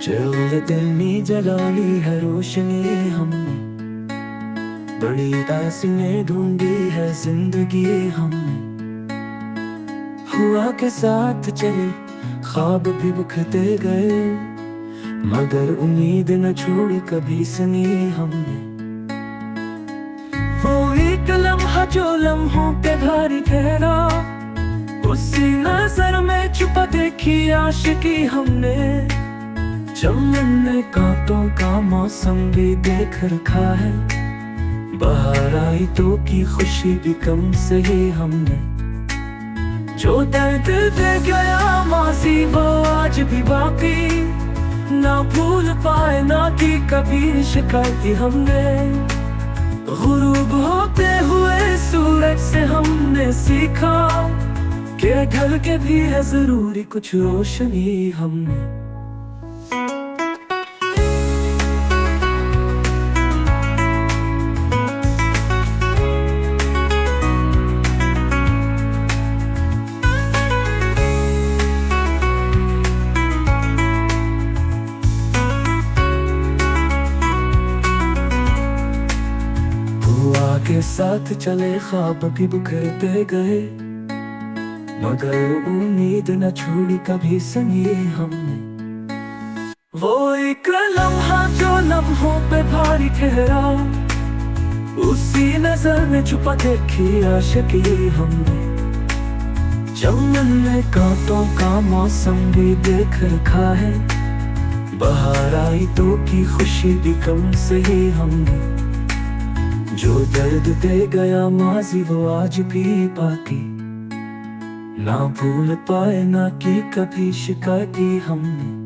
चल दिल में जला ली है रोशनी हमने, बड़ी आस में ढूंढी है जिंदगी हमने। हुआ के साथ चले ख्वाब भी बिखरते गए, मगर उम्मीद न छोड़ी कभी सुनी हमने। वो एक लम्हा जो लम्हों पे भारी ठहरा, उसी नजर में छुपा देखी आशिकी हमने। चमन ने कांटों का मौसम भी देख रखा है, बाहर आई तो की खुशी भी कम सही हमने। जो दर्द दे गया माजी वो आज भी बाकी, ना भूल पाए ना की कभी शिकायती हमने। गुरूब होते हुए सूरज से हमने सीखा कि ढल के भी है जरूरी कुछ रोशनी हमने। के साथ चले ख्वाब भी बिखरते गए, मगर उम्मीद न छोड़ी कभी सुनी हमने। वो एक लम्हा जो लम्हों पे भारी ठहरा, उसी नजर में छुपा देखी आशिकी हमने। चमन में कांटों का मौसम भी देख रखा है, बाहर आई तो की खुशी भी कम सही हमने। जो दर्द दे गया माजी वो आज भी बाकी, ना भूल पाए ना की कभी शिकायती हमने।